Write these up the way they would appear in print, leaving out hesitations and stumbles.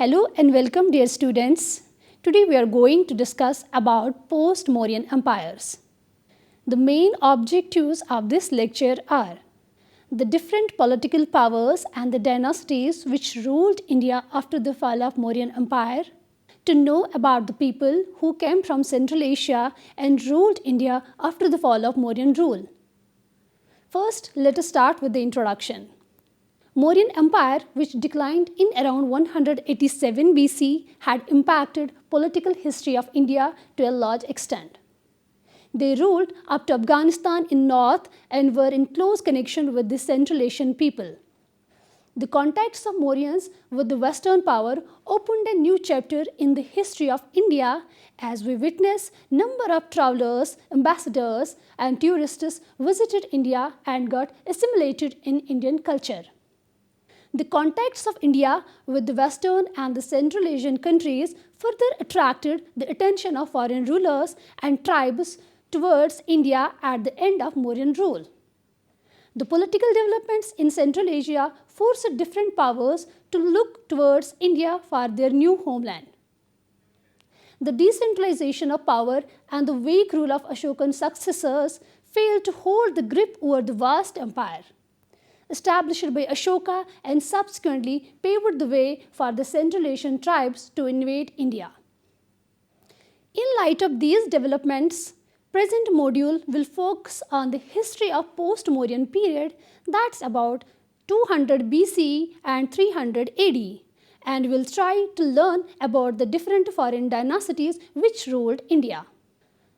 Hello and welcome dear students. Today we are going to discuss about post-Mauryan empires. The main objectives of this lecture are the different political powers and the dynasties which ruled India after the fall of Mauryan Empire, to know about the people who came from Central Asia and ruled India after the fall of Mauryan rule. First, let us start with the introduction. Mauryan Empire, which declined in around 187 BC, had impacted political history of India to a large extent. They ruled up to Afghanistan in north and were in close connection with the Central Asian people. The contacts of Mauryans with the Western power opened a new chapter in the history of India as we witness number of travelers, ambassadors and tourists visited India and got assimilated in Indian culture. The contacts of India with the Western and the Central Asian countries further attracted the attention of foreign rulers and tribes towards India at the end of Mauryan rule. The political developments in Central Asia forced different powers to look towards India for their new homeland. The decentralization of power and the weak rule of Ashokan's successors failed to hold the grip over the vast empire established by Ashoka and subsequently paved the way for the Central Asian tribes to invade India. In light of these developments, present module will focus on the history of post-Mauryan period, that's about 200 BC and 300 AD, and will try to learn about the different foreign dynasties which ruled India.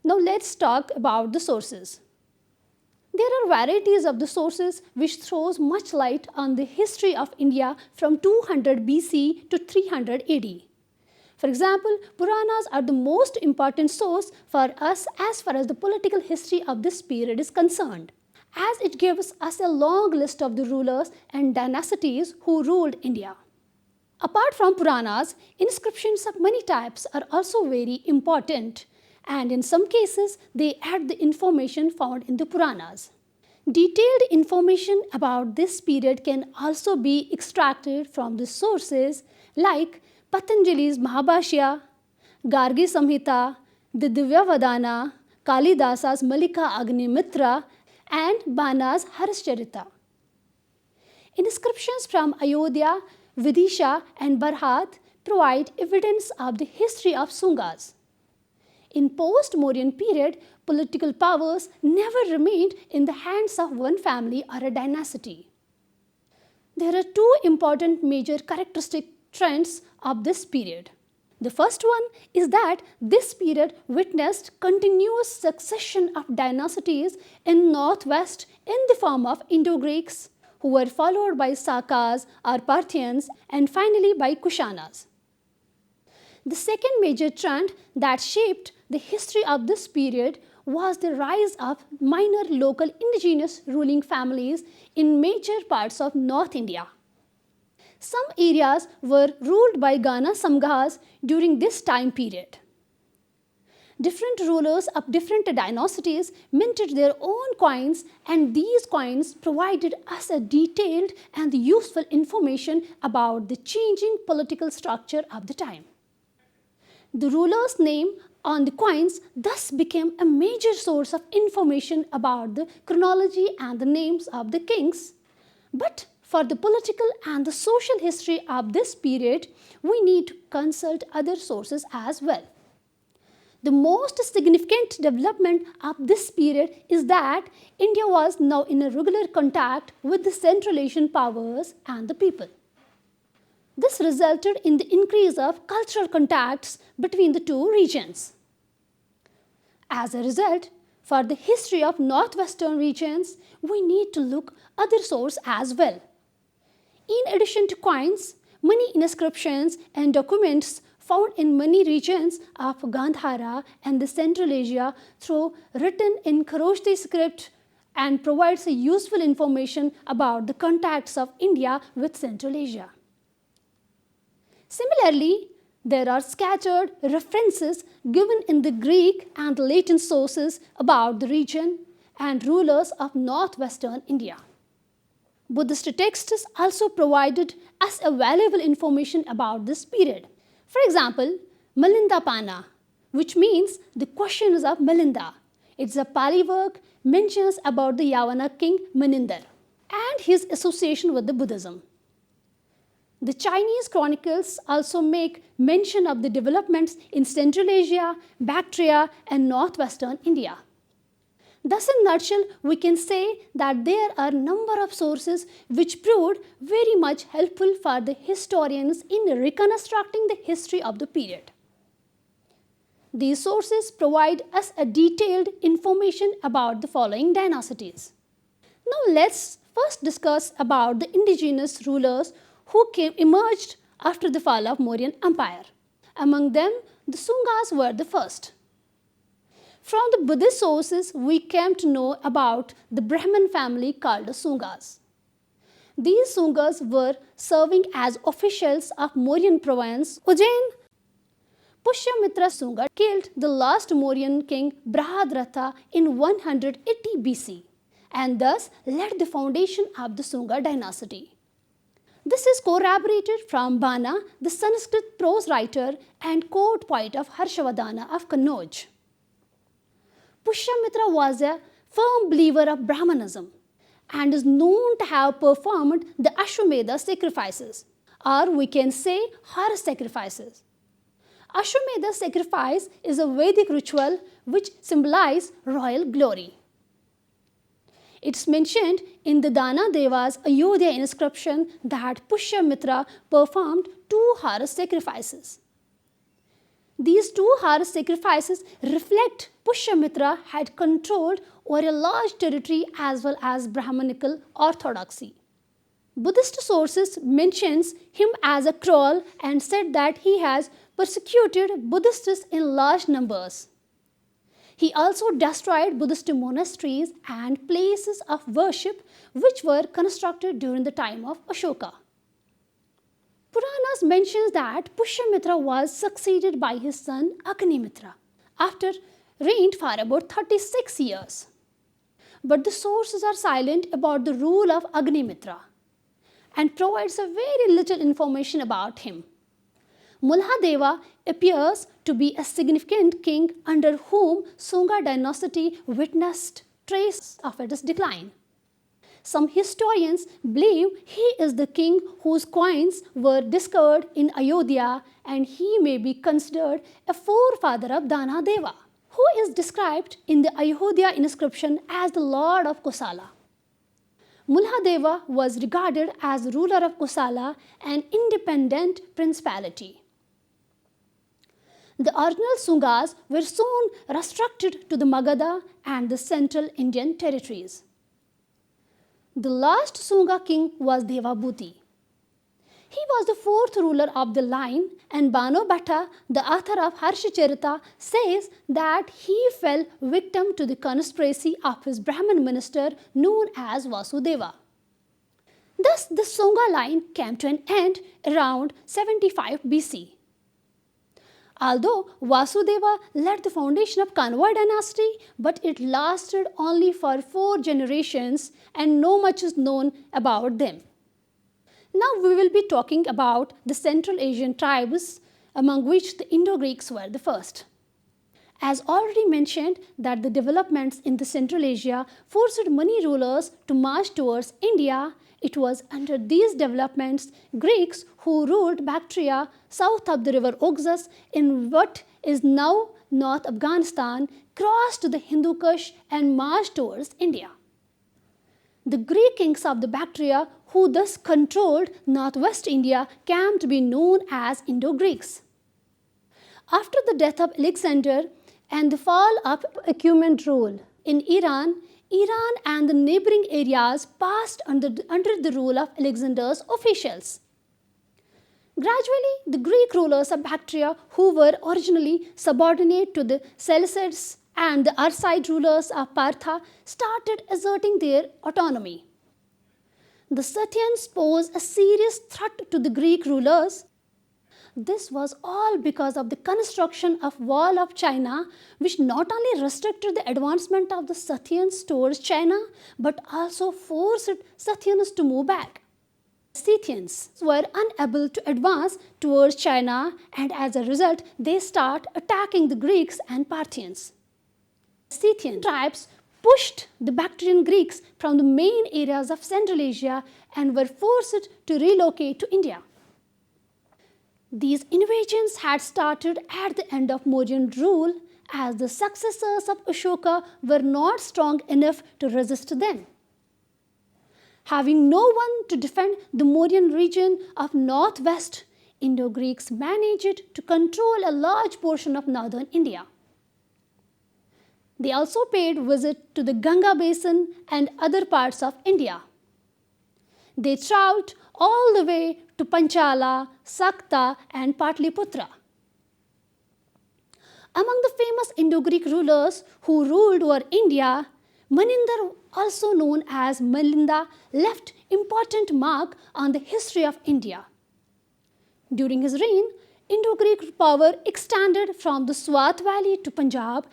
Now let's talk about the sources. There are varieties of the sources which throws much light on the history of India from 200 BC to 300 AD. For example, Puranas are the most important source for us as far as the political history of this period is concerned, as it gives us a long list of the rulers and dynasties who ruled India. Apart from Puranas, inscriptions of many types are also very important, and in some cases they add the information found in the Puranas. Detailed information about this period can also be extracted from the sources like Patanjali's Mahabhashya, Gargi Samhita, the Divyavadana, Kalidasa's Malika Agnimitra, and Bana's Harishcharita. Inscriptions from Ayodhya, Vidisha, and Bharhat provide evidence of the history of Sungas. In post-Mauryan period, political powers never remained in the hands of one family or a dynasty. There are two important major characteristic trends of this period. The first one is that this period witnessed continuous succession of dynasties in northwest in the form of Indo-Greeks, who were followed by Sakas or Parthians and finally by Kushanas. The second major trend that shaped the history of this period was the rise of minor local indigenous ruling families in major parts of North India. Some areas were ruled by Gana Samghas during this time period. Different rulers of different dynasties minted their own coins, and these coins provided us a detailed and useful information about the changing political structure of the time. The ruler's name on the coins thus became a major source of information about the chronology and the names of the kings. But for the political and the social history of this period, we need to consult other sources as well. The most significant development of this period is that India was now in a regular contact with the Central Asian powers and the people. This resulted in the increase of cultural contacts between the two regions. As a result, for the history of northwestern regions, we need to look other sources as well. In addition to coins, many inscriptions and documents found in many regions of Gandhara and the Central Asia through written in Kharosthi script and provides a useful information about the contacts of India with Central Asia. Similarly, there are scattered references given in the Greek and Latin sources about the region and rulers of northwestern India. Buddhist texts also provided us a valuable information about this period. For example, Milindapana, which means the questions of Milinda. It's a Pali work mentions about the Yavana king Manindar and his association with the Buddhism. The Chinese chronicles also make mention of the developments in Central Asia, Bactria, and northwestern India. Thus, in a nutshell, we can say that there are a number of sources which proved very much helpful for the historians in reconstructing the history of the period. These sources provide us a detailed information about the following dynasties. Now, let's first discuss about the indigenous rulers who emerged after the fall of Mauryan Empire. Among them, the Sungas were the first. From the Buddhist sources, we came to know about the Brahmin family called the Sungas. These Sungas were serving as officials of Mauryan province, Ujjain. Pushyamitra Sunga killed the last Mauryan king Brihadratha in 180 BC and thus led the foundation of the Sunga dynasty. This is corroborated from Bana, the Sanskrit prose writer and court poet of Harshavardhana of Kannauj. Pushyamitra was a firm believer of Brahmanism and is known to have performed the Ashwamedha sacrifices, or we can say horse sacrifices. Ashwamedha sacrifice is a Vedic ritual which symbolizes royal glory. It's mentioned in the Dana Deva's Ayodhya inscription that Pushyamitra performed 2 horse sacrifices. These 2 horse sacrifices reflect Pushyamitra had controlled over a large territory as well as Brahmanical orthodoxy. Buddhist sources mentions him as a cruel and said that he has persecuted Buddhists in large numbers. He also destroyed Buddhist monasteries and places of worship which were constructed during the time of Ashoka. Puranas mentions that Pushyamitra was succeeded by his son Agnimitra after reigned for about 36 years. But the sources are silent about the rule of Agnimitra and provides a very little information about him. Mulhadeva appears to be a significant king under whom Sunga dynasty witnessed traces of its decline. Some historians believe he is the king whose coins were discovered in Ayodhya and he may be considered a forefather of Danadeva, who is described in the Ayodhya inscription as the Lord of Kosala. Mulhadeva was regarded as ruler of Kosala, an independent principality. The original Sungas were soon restricted to the Magadha and the central Indian territories. The last Sunga king was Devabhuti. He was the 4th ruler of the line, and Bano Bhatta, the author of Harshacharita, says that he fell victim to the conspiracy of his Brahmin minister known as Vasudeva. Thus, the Sunga line came to an end around 75 BC. Although Vasudeva led the foundation of Kanva dynasty, but it lasted only for 4 generations and no much is known about them. Now we will be talking about the Central Asian tribes, among which the Indo-Greeks were the first. As already mentioned that the developments in the Central Asia forced many rulers to march towards India, it was under these developments Greeks who ruled Bactria south of the river Oxus in what is now North Afghanistan crossed the Hindu Kush and marched towards India. The Greek kings of the Bactria who thus controlled northwest India came to be known as Indo-Greeks. After the death of Alexander and the fall of Achaemenid rule in Iran and the neighboring areas passed under the rule of Alexander's officials. Gradually, the Greek rulers of Bactria, who were originally subordinate to the Seleucids and the Arsaid rulers of Partha, started asserting their autonomy. The Scythians posed a serious threat to the Greek rulers. This was all because of the construction of Wall of China, which not only restricted the advancement of the Scythians towards China, but also forced Scythians to move back. Scythians were unable to advance towards China, and as a result, they start attacking the Greeks and Parthians. Scythian tribes pushed the Bactrian Greeks from the main areas of Central Asia and were forced to relocate to India. These invasions had started at the end of Mauryan rule, as the successors of Ashoka were not strong enough to resist them. Having no one to defend the Mauryan region of northwest, Indo-Greeks managed to control a large portion of northern India. They also paid visit to the Ganga basin and other parts of India. They travelled all the way to Panchala, Sakta and Patliputra. Among the famous Indo-Greek rulers who ruled over India, Maninder, also known as Milinda, left important mark on the history of India. During his reign, Indo-Greek power extended from the Swat Valley to Punjab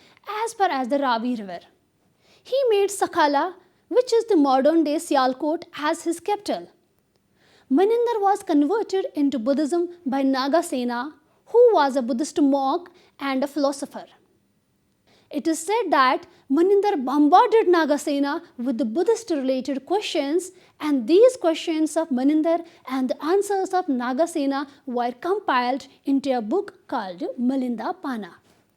as far as the Ravi River. He made Sakala, which is the modern-day Sialkot, as his capital. Maninder was converted into Buddhism by Nagasena, who was a Buddhist monk and a philosopher. It is said that Maninder bombarded Nagasena with the Buddhist-related questions, and these questions of Maninder and the answers of Nagasena were compiled into a book called Milinda Pana,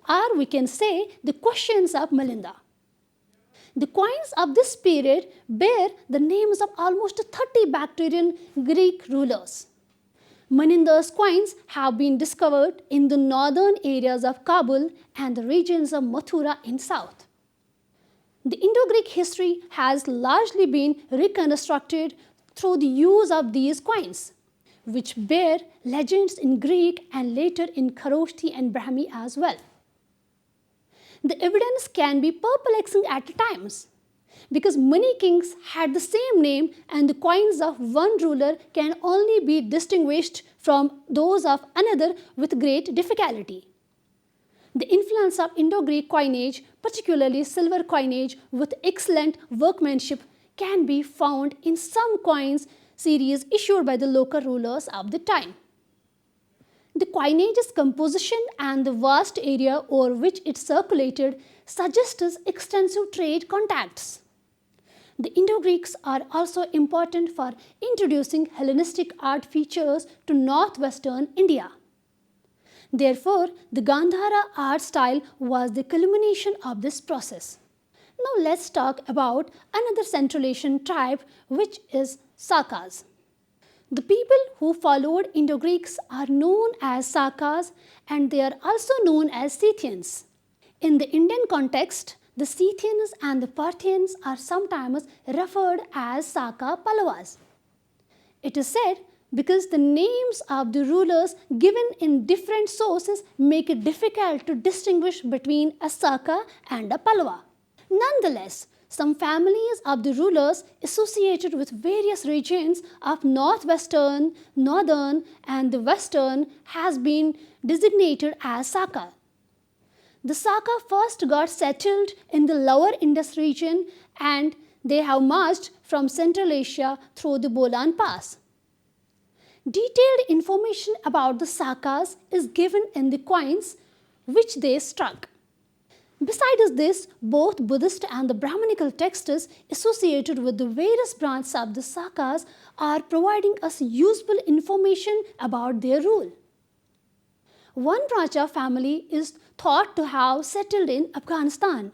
or we can say the questions of Milinda. The coins of this period bear the names of almost 30 Bactrian Greek rulers. Maninder's coins have been discovered in the northern areas of Kabul and the regions of Mathura in south. The Indo-Greek history has largely been reconstructed through the use of these coins, which bear legends in Greek and later in Kharoshthi and Brahmi as well. The evidence can be perplexing at times, because many kings had the same name and the coins of one ruler can only be distinguished from those of another with great difficulty. The influence of Indo-Greek coinage, particularly silver coinage with excellent workmanship, can be found in some coins series issued by the local rulers of the time. The coinage's composition and the vast area over which it circulated suggests extensive trade contacts. The Indo-Greeks are also important for introducing Hellenistic art features to northwestern India. Therefore, the Gandhara art style was the culmination of this process. Now let's talk about another Central Asian tribe, which is Sakas. The people who followed Indo-Greeks are known as Sakas, and they are also known as Scythians. In the Indian context, the Scythians and the Parthians are sometimes referred as Saka Pallavas. It is said because the names of the rulers given in different sources make it difficult to distinguish between a Saka and a Pallava. Nonetheless, some families of the rulers associated with various regions of northwestern, northern and the western has been designated as Saka. The Saka first got settled in the lower Indus region, and they have marched from Central Asia through the Bolan Pass. Detailed information about the Sakas is given in the coins which they struck. Besides this, both Buddhist and the Brahmanical texts associated with the various branches of the Sakas are providing us useful information about their rule. One Raja family is thought to have settled in Afghanistan.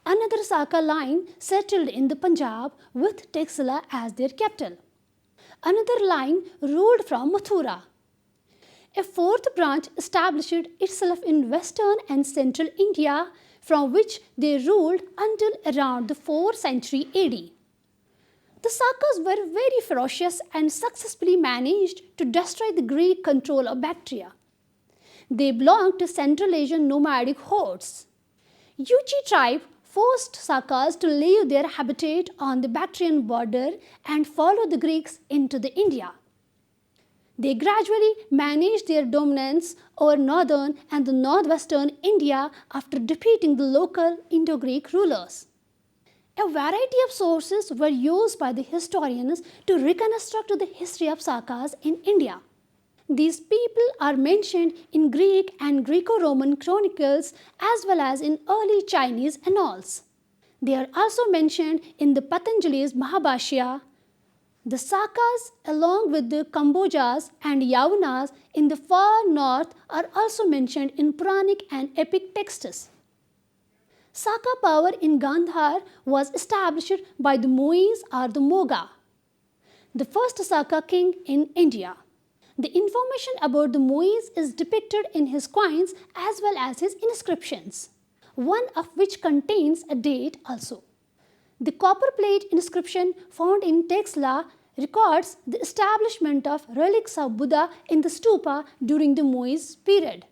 Another Saka line settled in the Punjab with Texila as their capital. Another line ruled from Mathura. A fourth branch established itself in western and central India, from which they ruled until around the 4th century AD. The Sakas were very ferocious and successfully managed to destroy the Greek control of Bactria. They belonged to Central Asian nomadic hordes. Yuchi tribe forced Sakas to leave their habitat on the Bactrian border and follow the Greeks into the India. They gradually managed their dominance over northern and the northwestern India after defeating the local Indo-Greek rulers. A variety of sources were used by the historians to reconstruct the history of Sakas in India. These people are mentioned in Greek and Greco-Roman chronicles as well as in early Chinese annals. They are also mentioned in the Patanjali's Mahabhashya. The Sakas, along with the Kambojas and Yavanas in the far north, are also mentioned in Puranic and epic texts. Saka power in Gandhar was established by the Muis or the Moga, the first Saka king in India. The information about the Muis is depicted in his coins as well as his inscriptions, one of which contains a date also. The copper plate inscription found in Texla records the establishment of relics of Buddha in the stupa during the Muis period.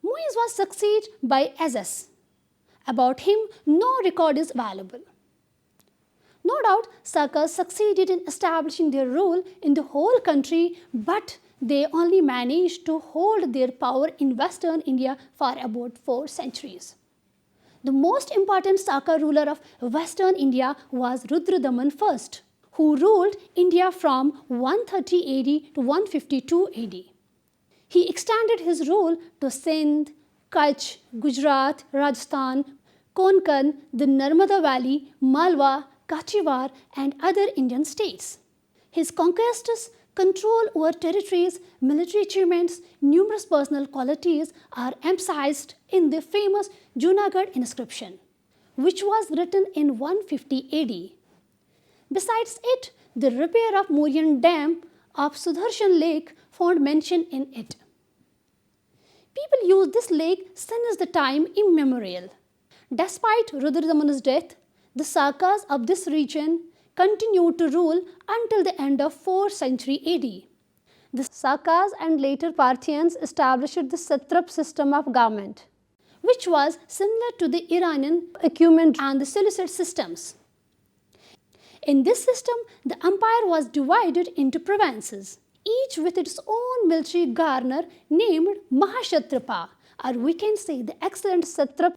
Muis was succeeded by Azas. About him, no record is available. No doubt, Sakas succeeded in establishing their rule in the whole country, but they only managed to hold their power in western India for about 4 centuries. The most important Saka ruler of western India was Rudradaman I, who ruled India from 130 AD to 152 AD. He extended his rule to Sindh, Kutch, Gujarat, Rajasthan, Konkan, the Narmada Valley, Malwa, Kachiwar and other Indian states. His conquests, control over territories, military achievements, numerous personal qualities are emphasized in the famous Junagadh inscription, which was written in 150 AD. Besides it, the repair of Mauryan Dam of Sudarshan Lake found mention in it. People use this lake since the time immemorial. Despite Rudradaman's death, the Sakas of this region continued to rule until the end of 4th century AD. The Sakas and later Parthians established the satrap system of government, which was similar to the Iranian Achaemenid and the Seleucid systems. In this system, the empire was divided into provinces, each with its own military governor named Mahashatrapa, or we can say the excellent satrap.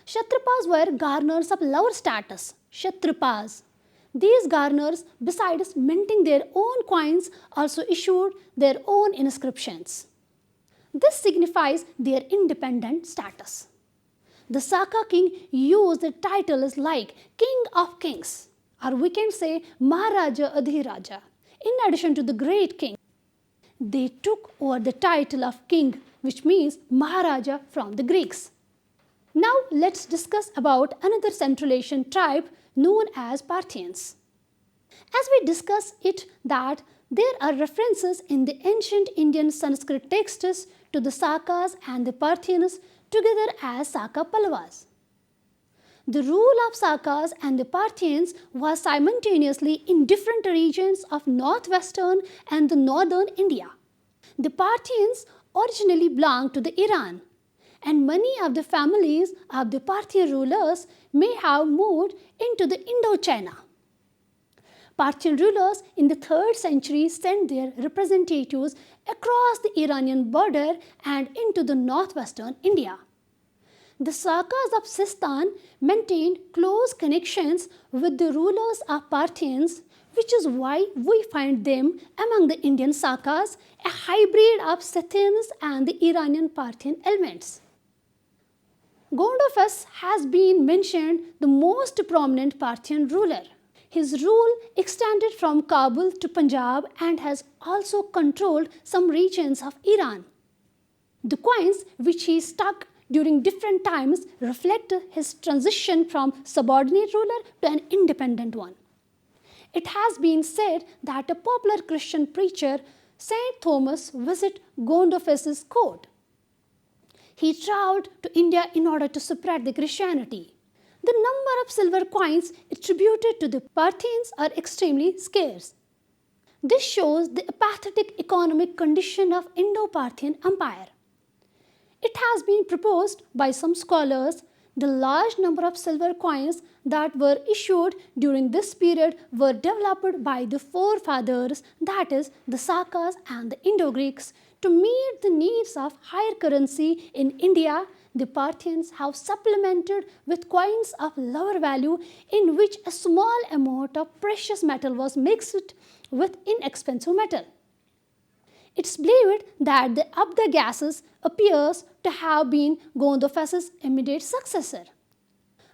Kshatrapas were governors of lower status, Kshatrapas. These governors, besides minting their own coins, also issued their own inscriptions. This signifies their independent status. The Saka king used the titles like King of Kings, or we can say Maharaja Adhiraja, in addition to the great king. They took over the title of king, which means Maharaja from the Greeks. Now let's discuss about another Central Asian tribe known as Parthians. As we discuss it that there are references in the ancient Indian Sanskrit texts to the Sakas and the Parthians together as Saka Pallavas. The rule of Sakas and the Parthians was simultaneously in different regions of northwestern and the northern India. The Parthians originally belonged to the Iran, and many of the families of the Parthian rulers may have moved into the Indochina. Parthian rulers in the 3rd century sent their representatives across the Iranian border and into the northwestern India. The Sakas of Sistan maintained close connections with the rulers of Parthians, which is why we find them among the Indian Sakas, a hybrid of Scythians and the Iranian Parthian elements. Gondophares has been mentioned the most prominent Parthian ruler. His rule extended from Kabul to Punjab and has also controlled some regions of Iran. The coins which he struck during different times reflect his transition from subordinate ruler to an independent one. It has been said that a popular Christian preacher, Saint Thomas, visited Gondophares' court. He traveled to India in order to spread the Christianity. The number of silver coins attributed to the Parthians are extremely scarce. This shows the apathetic economic condition of Indo-Parthian Empire. It has been proposed by some scholars The large number of silver coins that were issued during this period were developed by the forefathers, that is, the Sakas and the Indo-Greeks. To meet the needs of higher currency in India, the Parthians have supplemented with coins of lower value in which a small amount of precious metal was mixed with inexpensive metal. It's believed that the Abdagases appears to have been Gondophase's immediate successor.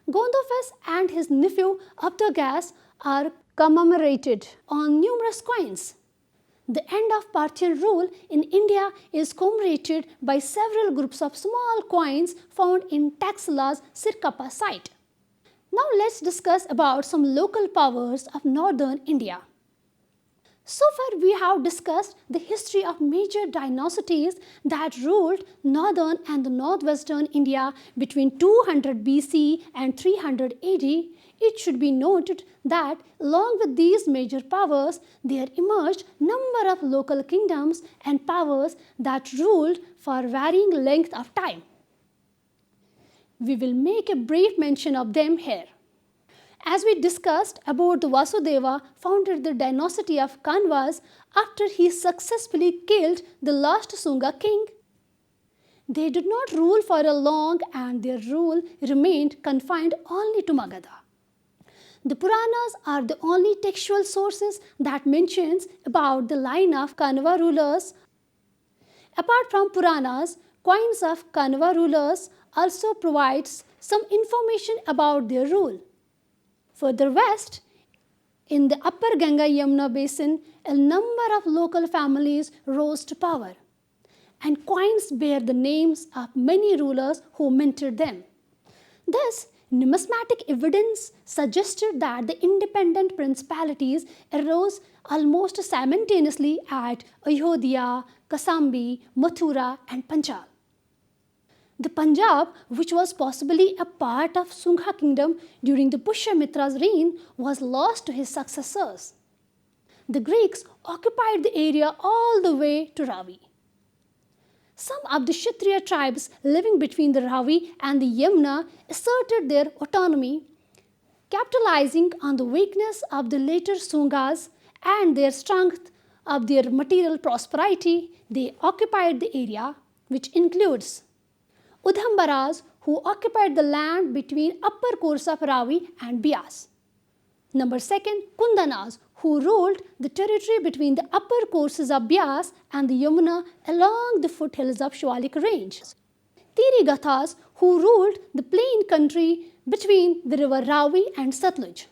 Gondophas and his nephew Abdagas are commemorated on numerous coins. The end of Parthian rule in India is commemorated by several groups of small coins found in Taxala's Sirkapa site. Now let's discuss about some local powers of northern India. So far we have discussed the history of major dynasties that ruled northern and northwestern India between 200 BC and 300 AD. It should be noted that along with these major powers, there emerged number of local kingdoms and powers that ruled for varying length of time. We will make a brief mention of them here. As we discussed about the Vasudeva founded the dynasty of Kanvas after he successfully killed the last Sunga king. They did not rule for a long and their rule remained confined only to Magadha. The Puranas are the only textual sources that mentions about the line of Kanva rulers. Apart from Puranas, coins of Kanva rulers also provides some information about their rule. Further west, in the upper Ganga-Yamuna basin, a number of local families rose to power, and coins bear the names of many rulers who minted them. Thus, numismatic evidence suggested that the independent principalities arose almost simultaneously at Ayodhya, Kasambi, Mathura, and Punjab. The Punjab, which was possibly a part of Sungha kingdom during the Pushyamitra's reign, was lost to his successors. The Greeks occupied the area all the way to Ravi. Some of the Kshatriya tribes living between the Ravi and the Yamuna asserted their autonomy, capitalizing on the weakness of the later Sungas and their strength of their material prosperity. They occupied the area, which includes Udhambaras, who occupied the land between upper course of Ravi and Bias. Number 2, Kundanas, who ruled the territory between the upper courses of Bias and the Yamuna along the foothills of Shivalik range. Tirigathas, who ruled the plain country between the river Ravi and Satluj.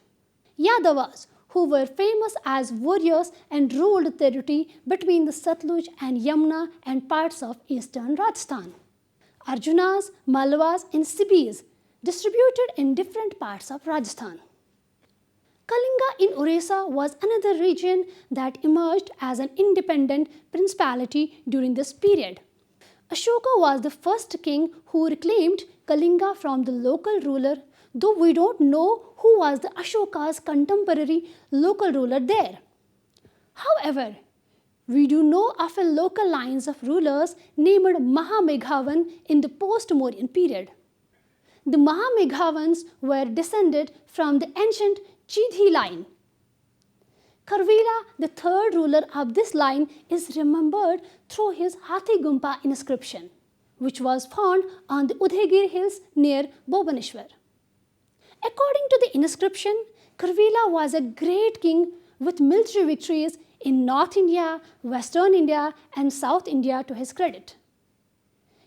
Yadavas, who were famous as warriors and ruled the territory between the Satluj and Yamuna and parts of eastern Rajasthan. Arjunas, Malwas, and Sibis distributed in different parts of Rajasthan. Kalinga in Orissa was another region that emerged as an independent principality during this period. Ashoka was the first king who reclaimed Kalinga from the local ruler, though we don't know who was the Ashoka's contemporary local ruler there. However, we do know of a local lines of rulers named Mahameghavan in the post-Mauryan period. The Mahameghavans were descended from the ancient Chidhi line. Karvela, the third ruler of this line, is remembered through his Hathi Gumpa inscription, which was found on the Udhaigir hills near Bhubaneswar. According to the inscription, Karvela was a great king with military victories in North India, Western India, and South India to his credit.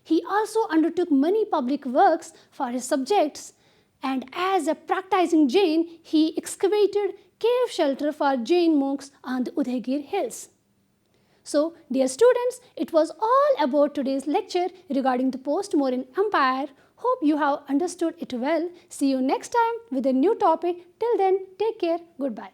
He also undertook many public works for his subjects, and as a practicing Jain, he excavated cave shelter for Jain monks on the Udhaigir hills. So, dear students, it was all about today's lecture regarding the post-Mauryan Empire. Hope you have understood it well. See you next time with a new topic. Till then, take care. Goodbye.